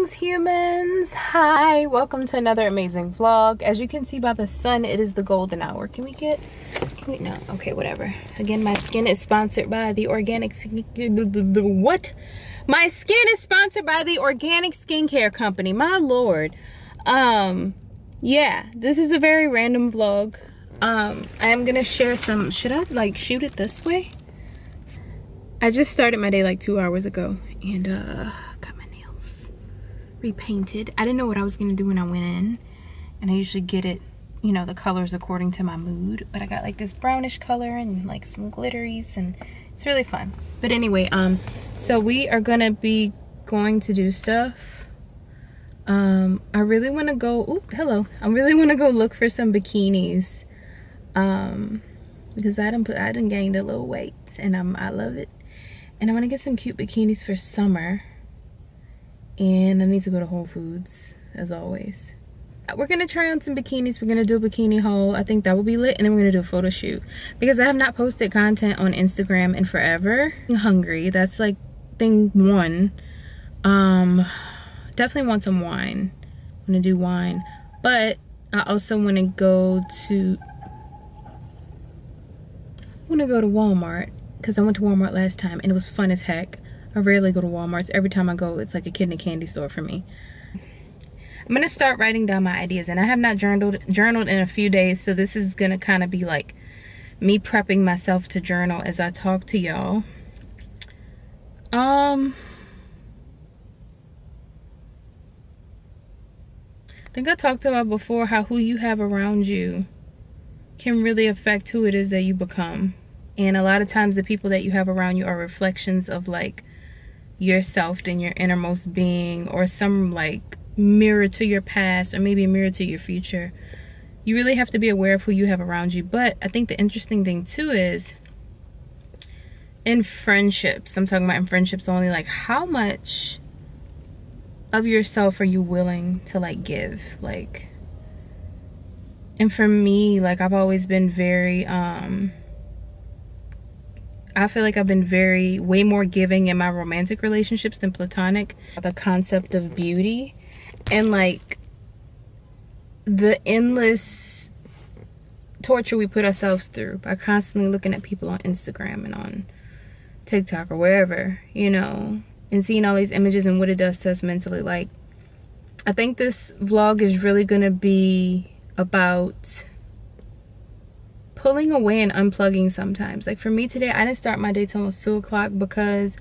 Greetings, humans. Hi, welcome to another amazing vlog. As you can see by the sun, it is the golden hour. Can we no, okay, whatever. Again, my skin is sponsored by the organic my skin is sponsored by the organic skincare company. My lord. Yeah, this is a very random vlog. I am gonna share some. Should I like shoot it this way? I just started my day like 2 hours ago and got my nails repainted. I didn't know what I was gonna do when I went in, and I usually get it, you know, the colors according to my mood, but I got like this brownish color and like some glitteries, and it's really fun. But anyway, so we are gonna be going to do stuff. I really want to go, ooh, hello. I really want to go look for some bikinis, because I done gained a little weight, and I love it. And I want to get some cute bikinis for summer. And I need to go to Whole Foods, as always. We're going to try on some bikinis. We're going to do a bikini haul. I think that will be lit. And then we're going to do a photo shoot. Because I have not posted content on Instagram in forever. I'm hungry. That's like thing one. Definitely want some wine. I'm going to do wine. But I also want to go to... Walmart. Because I went to Walmart last time and it was fun as heck. I rarely go to Walmarts. Every time I go, it's like a kid in a candy store for me. I'm going to start writing down my ideas, and I have not journaled in a few days, so this is going to kind of be like me prepping myself to journal as I talk to y'all. I think I talked about before how who you have around you can really affect who it is that you become. And a lot of times the people that you have around you are reflections of like yourself and your innermost being, or some like mirror to your past, or maybe a mirror to your future. You really have to be aware of who you have around you. But I think the interesting thing too is in friendships, I'm talking about in friendships only, like how much of yourself are you willing to like give? Like, and for me, like I've always been very I feel like I've been way more giving in my romantic relationships than platonic. The concept of beauty and like the endless torture we put ourselves through by constantly looking at people on Instagram and on TikTok or wherever, you know, and seeing all these images and what it does to us mentally. Like, I think this vlog is really gonna be about pulling away and unplugging sometimes. Like for me today, I didn't start my day till almost 2 o'clock because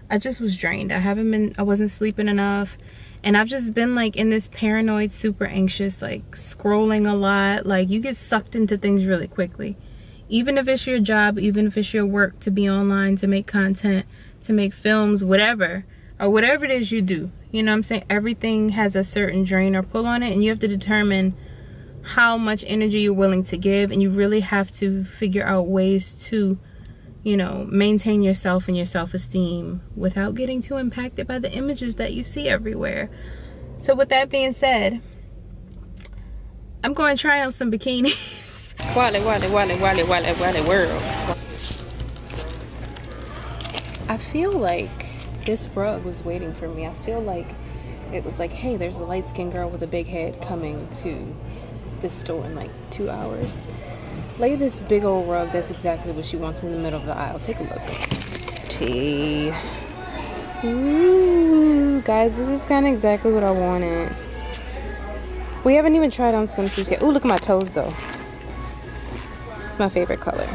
I just was drained. I wasn't sleeping enough, and I've just been like in this paranoid, super anxious, like scrolling a lot. Like you get sucked into things really quickly, even if it's your job, even if it's your work, to be online, to make content, to make films, whatever, or whatever it is you do. You know what I'm saying? Everything has a certain drain or pull on it, and you have to determine how much energy you're willing to give, and you really have to figure out ways to, you know, maintain yourself and your self-esteem without getting too impacted by the images that you see everywhere. So with that being said, I'm going to try on some bikinis. Wally world. I feel like this rug was waiting for me. I feel like it was like, hey, there's a light-skinned girl with a big head coming to this store in like 2 hours. Lay this big old rug. That's exactly what she wants in the middle of the aisle. Take a look. Tea. Ooh, guys, this is kind of exactly what I wanted. We haven't even tried on swimsuits yet. Ooh, look at my toes though. It's my favorite color.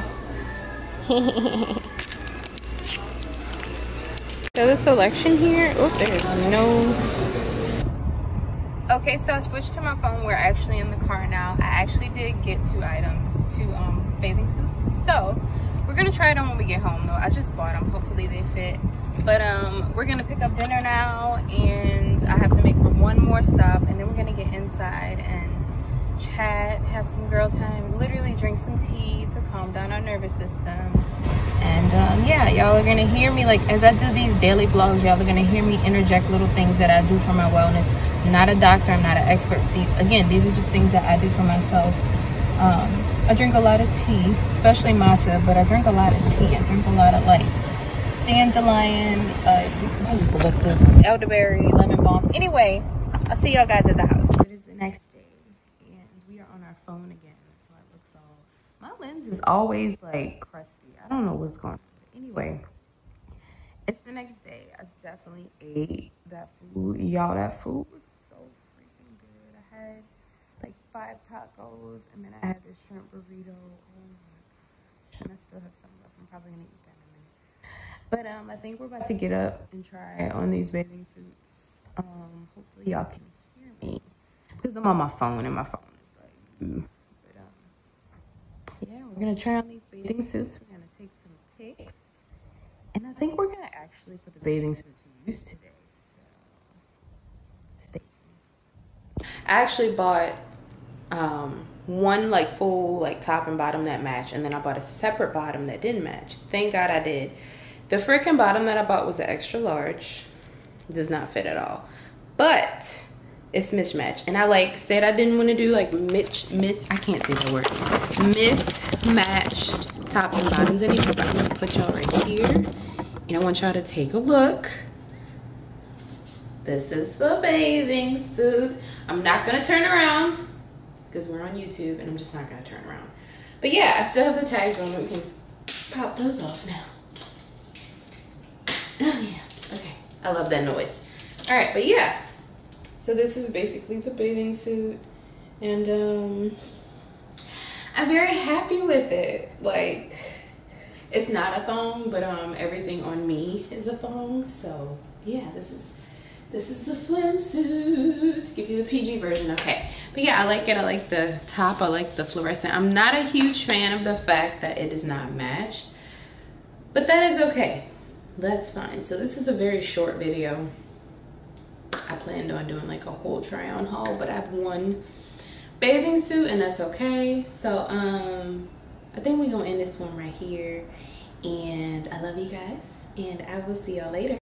So the selection here, oh, there's no... Okay, so I switched to my phone. We're actually in the car now. I actually did get 2 items, 2 bathing suits. So we're gonna try it on when we get home though. I just bought them, hopefully they fit. But we're gonna pick up dinner now, and I have to make one more stop, and then we're gonna get inside and chat, have some girl time, literally drink some tea to calm down our nervous system. And yeah, y'all are gonna hear me, like as I do these daily vlogs, y'all are gonna hear me interject little things that I do for my wellness. I'm not a doctor, I'm not an expert with these. Again, these are just things that I do for myself. I drink a lot of tea, especially matcha, but I drink a lot of tea. I drink a lot of like dandelion, eucalyptus, elderberry, lemon balm. Anyway, I'll see y'all guys at the house. It is the next day, and we are on our phone again. So it looks all. My lens is always like crusty. I don't know what's going on. But anyway, it's the next day. I definitely ate that food. Y'all, that food was so freaking good. I had like 5 tacos, and then I had this shrimp burrito. Oh my gosh. And I still have some left. I'm probably gonna eat that in a minute. But I think we're about to get up and try on these bathing suits. Hopefully y'all can hear me because I'm on my phone and my phone is like. But yeah, we're gonna try on these bathing suits. We're gonna take some pics, and I think we're gonna actually put the bathing suit to use today. So stay tuned. I actually bought one like full like top and bottom that match, and then I bought a separate bottom that didn't match. Thank God I did. The freaking bottom that I bought was an extra large. Does not fit at all, but it's mismatched. And I like said I didn't want to do like I can't say that word, mismatched tops and bottoms anymore. But I'm gonna put y'all right here, and I want y'all to take a look. This is the bathing suit. I'm not gonna turn around because we're on YouTube, and I'm just not gonna turn around. But yeah, I still have the tags on. We can pop those off now. Oh yeah, okay. I love that noise. All right, but yeah. So this is basically the bathing suit, and I'm very happy with it. Like, it's not a thong, but everything on me is a thong. So yeah, this is the swimsuit. To give you the PG version, okay. But yeah, I like it. I like the top. I like the fluorescent. I'm not a huge fan of the fact that it does not match, but that is okay. That's fine. So this is a very short video. I planned on doing like a whole try on haul, but I have one bathing suit and that's okay. So I think we're gonna end this one right here, and I love you guys, and I will see y'all later.